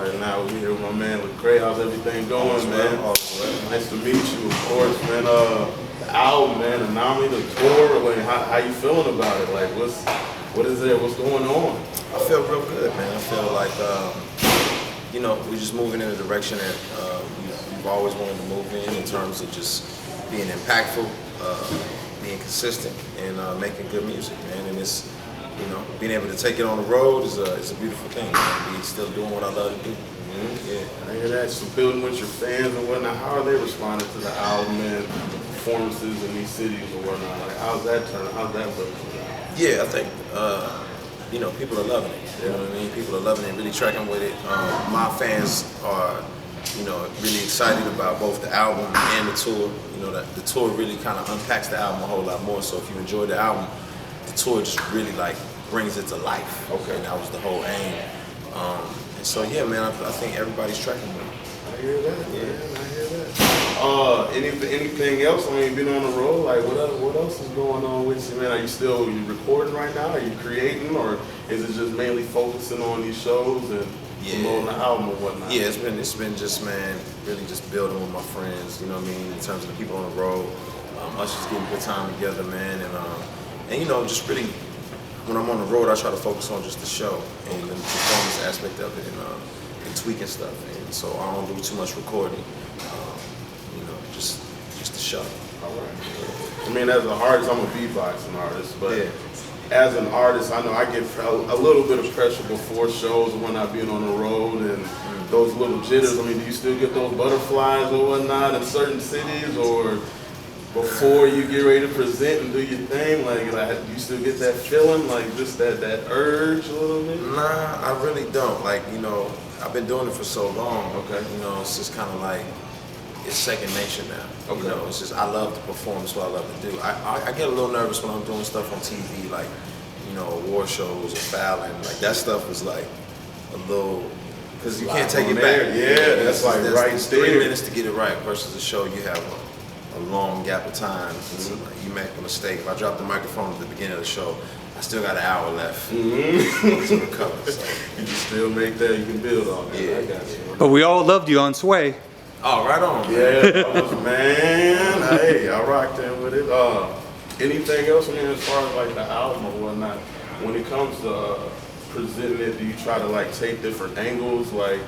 right now. We're here with my man Lecrae. How's everything going, man? Nice to meet you, of course, man. The album, man, Anomaly, the tour. Like, how you feeling about it? Like, what is there? What's going on? I feel real good, man. I feel like we're just moving in a direction that we've always wanted to move in terms of just being impactful, being consistent, and making good music, man. And it's being able to take it on the road is a beautiful thing. Be still doing what I love to do. Yeah, I hear that. So building with your fans and whatnot. How are they responding to the album and performances in these cities and whatnot? Like, how's that turning? How's that looking? Yeah, I think people are loving it. You know what I mean? People are loving it, really tracking with it. My fans are, really excited about both the album and the tour. The tour really kind of unpacks the album a whole lot more. So if you enjoy the album, the tour just really brings it to life. Okay. And that was the whole aim. And so yeah, man, I think everybody's tracking with it. I hear that. Yeah, I hear that. Anything else? I mean, been on the road. Like, what else is going on with you, man? Are you recording right now? Are you creating, or is it just mainly focusing on these shows and promoting the album or whatnot? Yeah, it's been just, man, really just building with my friends. You know what I mean? In terms of the people on the road, us just getting good time together, man, and just really. When I'm on the road, I try to focus on just the show and the performance aspect of it and tweaking stuff. And so I don't do too much recording, just the show. All right. I mean, as an artist, I'm a beatboxing artist, but as an artist, I know I get a little bit of pressure before shows when I'm being on the road and those little jitters. I mean, do you still get those butterflies or whatnot in certain cities, or before you get ready to present and do your thing, like do you still get that feeling, like just that urge a little bit? Nah, I really don't. Like, I've been doing it for so long. Okay. It's just kind of like, it's second nature now. Okay. It's just, I love to perform, it's what I love to do. I get a little nervous when I'm doing stuff on TV, like, award shows or Fallon. Like, that stuff is like a little, because you can't take it back. Yeah, that's like right there. 3 minutes to get it right versus a show you have a long gap of time. So you make a mistake. If I drop the microphone at the beginning of the show, I still got an hour left to recover. So. You can still make that. You can build on that. Yeah. I got you. But we all loved you on Sway. Oh, right on. Yeah, man. Hey, I rocked in with it. Anything else? I mean, as far as like the album or whatnot, when it comes to presenting it, do you try to take different angles? Like,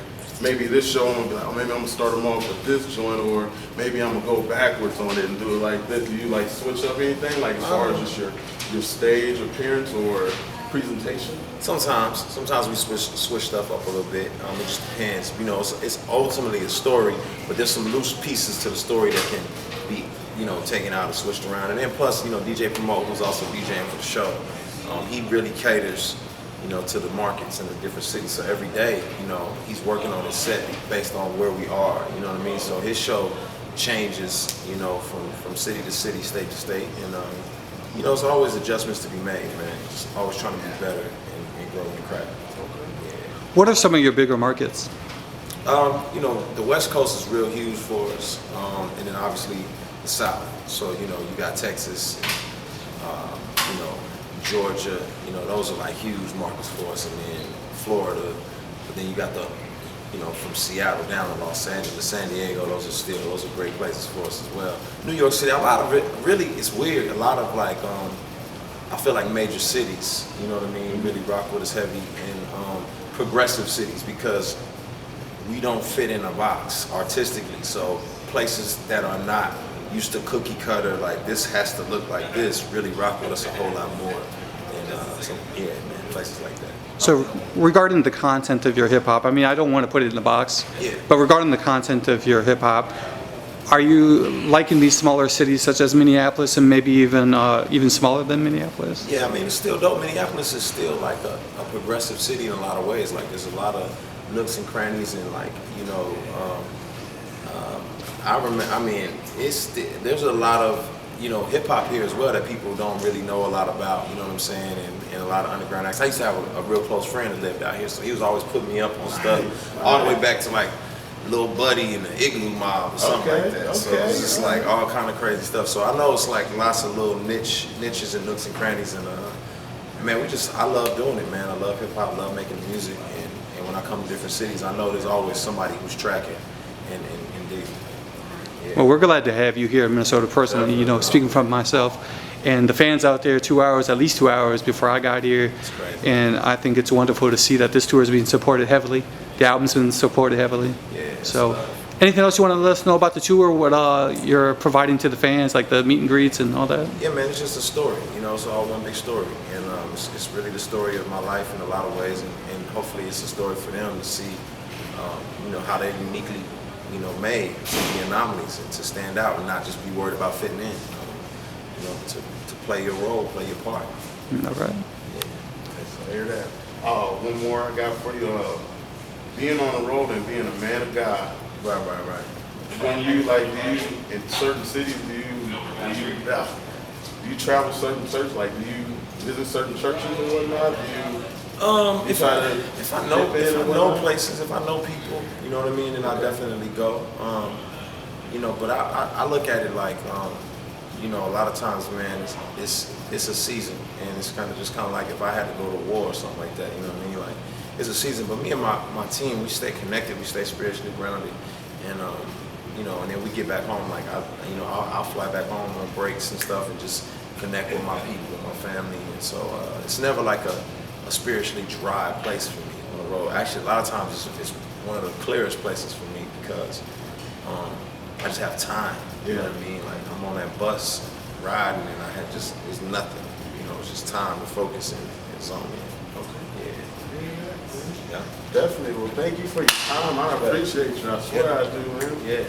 maybe this show, I'm gonna be like, maybe I'm gonna start them off with this joint, or maybe I'm gonna go backwards on it and do it like this. Do you switch up anything, as far as just your stage appearance or presentation? Sometimes we switch stuff up a little bit. It just depends. It's ultimately a story, but there's some loose pieces to the story that can be, taken out and switched around. And then plus, DJ Promote, who's also DJing for the show, he really caters to the markets in the different cities. So every day, he's working on his set based on where we are, you know what I mean? So his show changes, from city to city, state to state. And, there's always adjustments to be made, man. Just always trying to be better and grow the craft. What are some of your bigger markets? The West Coast is real huge for us. And then obviously the South. So, you got Texas, Georgia, those are huge markets for us, and then Florida, but then you got the, from Seattle down to Los Angeles, San Diego, those are great places for us as well. New York City, a lot of it, really, it's weird, a lot of I feel like major cities, you know what I mean, really rock with us heavy, and progressive cities, because we don't fit in a box artistically, so places that are not used to cookie cutter, like this has to look like this, really rock with us a whole lot more. And so yeah, man, places like that. So regarding the content of your hip hop, I mean, I don't want to put it in the box, but regarding the content of your hip hop, are you liking these smaller cities such as Minneapolis and maybe even smaller than Minneapolis? Yeah, I mean, it's still dope. Minneapolis is still like a progressive city in a lot of ways. Like, there's a lot of nooks and crannies, and there's a lot of hip hop here as well that people don't really know a lot about, you know what I'm saying, and a lot of underground acts. I used to have a real close friend that lived out here, so he was always putting me up on stuff, all the way back to Lil Buddy and the Igloo Mob or something like that. So it's just all kind of crazy stuff. So I know it's lots of little niches and nooks and crannies, and man, I love doing it, man. I love hip hop, love making music, and And when I come to different cities, I know there's always somebody who's tracking and digging. Yeah. Well, we're glad to have you here in Minnesota personally, you know, speaking from myself. And the fans out there, 2 hours, at least 2 hours before I got here. It's crazy. And I think it's wonderful to see that this tour is being supported heavily. The album's been supported heavily. Yeah, So, anything else you want to let us know about the tour? What you're providing to the fans, like the meet and greets and all that? Yeah, man, it's just a story. You know, it's all one big story. And it's really the story of my life in a lot of ways. And hopefully it's a story for them to see, you know, how they're uniquely, you know, made to be anomalies and to stand out and not just be worried about fitting in. You know, to play your role, play your part. All right. So hear that. One more I got for you. Being on the road and being a man of God. Right. When you like, do you in certain cities do you travel certain churches? Like, do you visit certain churches and whatnot? Do you? If I know places, if I know people, you know what I mean, then I definitely go. You know, but I look at it like, you know, a lot of times, man, it's a season, and it's kind of like if I had to go to war or something like that, you know what I mean? Like, it's a season, but me and my team, we stay connected, we stay spiritually grounded, and you know, and then we get back home. Like, I'll fly back home on breaks and stuff, and just connect with my people, with my family, and so it's never like a spiritually dry place for me on the road. Actually, a lot of times it's one of the clearest places for me because I just have time. You know what I mean? Like, I'm on that bus riding, and it's nothing. You know, it's just time to focus and zone in. Okay. Yeah. Definitely. Well, thank you for your time. I appreciate you. I swear I do, man. Yeah.